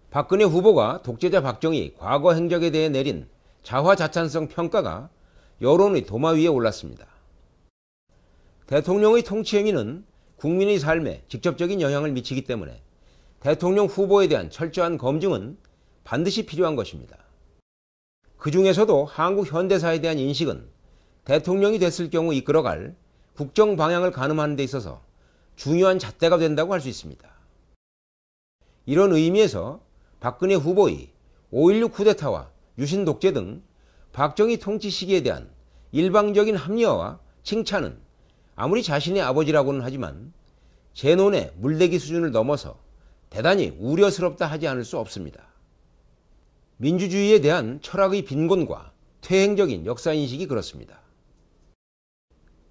박근혜 후보가 독재자 박정희 과거 행적에 대해 내린 자화자찬성 평가가 여론의 도마 위에 올랐습니다. 대통령의 통치 행위는 국민의 삶에 직접적인 영향을 미치기 때문에 대통령 후보에 대한 철저한 검증은 반드시 필요한 것입니다. 그 중에서도 한국 현대사에 대한 인식은 대통령이 됐을 경우 이끌어갈 국정 방향을 가늠하는 데 있어서 중요한 잣대가 된다고 할 수 있습니다. 이런 의미에서 박근혜 후보의 5.16 쿠데타와 유신 독재 등 박정희 통치 시기에 대한 일방적인 합리화와 칭찬은 아무리 자신의 아버지라고는 하지만 재논의 물대기 수준을 넘어서 대단히 우려스럽다 하지 않을 수 없습니다. 민주주의에 대한 철학의 빈곤과 퇴행적인 역사인식이 그렇습니다.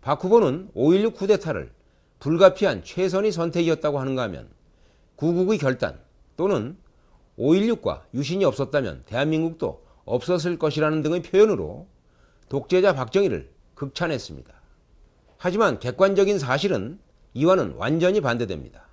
박 후보는 5.16 쿠데타를 불가피한 최선의 선택이었다고 하는가 하면 구국의 결단 또는 5.16과 유신이 없었다면 대한민국도 없었을 것이라는 등의 표현으로 독재자 박정희를 극찬했습니다. 하지만 객관적인 사실은 이와는 완전히 반대됩니다.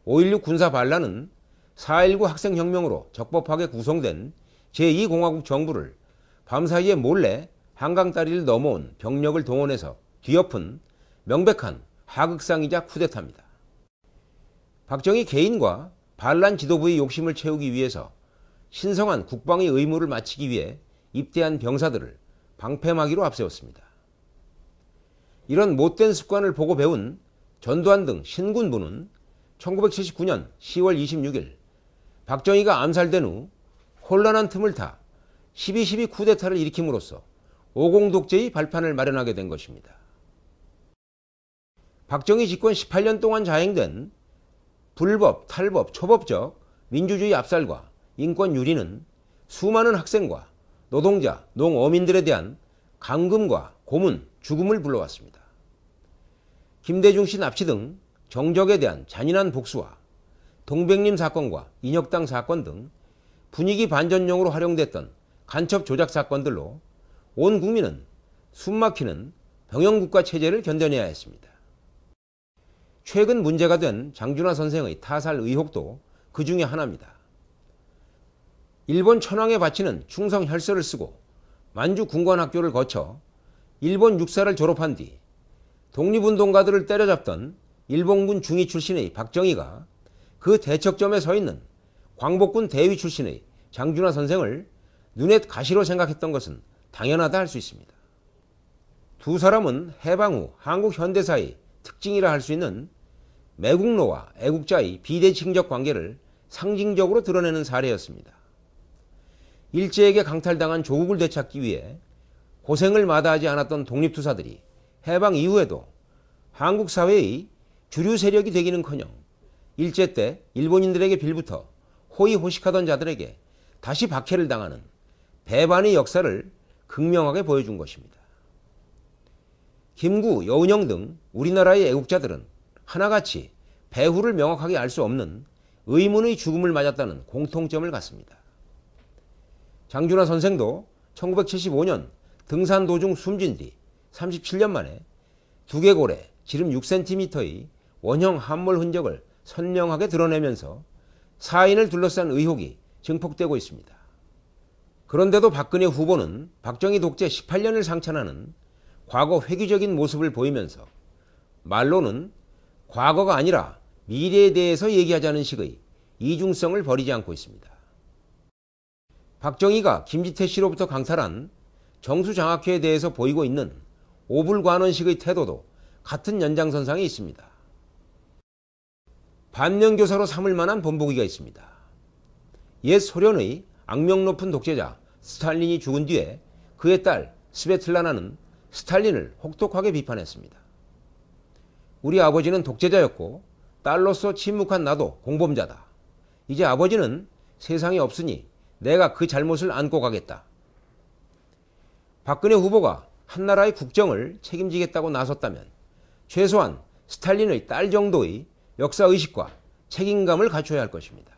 5.16 군사 반란은 4.19 학생혁명으로 적법하게 구성된 제2공화국 정부를 밤사이에 몰래 한강 다리를 넘어온 병력을 동원해서 뒤엎은 명백한 하극상이자 쿠데타입니다. 박정희 개인과 반란 지도부의 욕심을 채우기 위해서 신성한 국방의 의무를 마치기 위해 입대한 병사들을 방패막이로 앞세웠습니다. 이런 못된 습관을 보고 배운 전두환 등 신군부는 1979년 10월 26일 박정희가 암살된 후 혼란한 틈을 타 12.12 쿠데타를 일으킴으로써 오공독재의 발판을 마련하게 된 것입니다. 박정희 집권 18년 동안 자행된 불법, 탈법, 초법적 민주주의 압살과 인권 유린은 수많은 학생과 노동자, 농어민들에 대한 감금과 고문, 죽음을 불러왔습니다. 김대중 씨 납치 등 정적에 대한 잔인한 복수와 동백림 사건과 인혁당 사건 등 분위기 반전용으로 활용됐던 간첩 조작 사건들로 온 국민은 숨막히는 병영국가 체제를 견뎌내야 했습니다. 최근 문제가 된 장준하 선생의 타살 의혹도 그 중에 하나입니다. 일본 천황에 바치는 충성 혈서를 쓰고 만주 군관학교를 거쳐 일본 육사를 졸업한 뒤 독립운동가들을 때려잡던 일본군 중위 출신의 박정희가 그 대척점에 서 있는 광복군 대위 출신의 장준하 선생을 눈엣 가시로 생각했던 것은 당연하다 할 수 있습니다. 두 사람은 해방 후 한국 현대사의 특징이라 할 수 있는 매국노와 애국자의 비대칭적 관계를 상징적으로 드러내는 사례였습니다. 일제에게 강탈당한 조국을 되찾기 위해 고생을 마다하지 않았던 독립투사들이 해방 이후에도 한국 사회의 주류 세력이 되기는커녕 일제 때 일본인들에게 빌붙어 호의호식하던 자들에게 다시 박해를 당하는 배반의 역사를 극명하게 보여준 것입니다. 김구, 여운형 등 우리나라의 애국자들은 하나같이 배후를 명확하게 알 수 없는 의문의 죽음을 맞았다는 공통점을 갖습니다. 장준하 선생도 1975년 등산 도중 숨진 뒤 37년 만에 두개골에 지름 6cm의 원형 함몰 흔적을 선명하게 드러내면서 사인을 둘러싼 의혹이 증폭되고 있습니다. 그런데도 박근혜 후보는 박정희 독재 18년을 상찬하는 과거 회귀적인 모습을 보이면서 말로는 과거가 아니라 미래에 대해서 얘기하자는 식의 이중성을 버리지 않고 있습니다. 박정희가 김지태 씨로부터 강탈한 정수장학회에 대해서 보이고 있는 오불관원식의 태도도 같은 연장선상에 있습니다. 반면교사로 삼을 만한 본보기가 있습니다. 옛 소련의 악명 높은 독재자 스탈린이 죽은 뒤에 그의 딸 스베틀라나는 스탈린을 혹독하게 비판했습니다. 우리 아버지는 독재자였고 딸로서 침묵한 나도 공범자다. 이제 아버지는 세상에 없으니 내가 그 잘못을 안고 가겠다. 박근혜 후보가 한나라의 국정을 책임지겠다고 나섰다면 최소한 스탈린의 딸 정도의 역사의식과 책임감을 갖춰야 할 것입니다.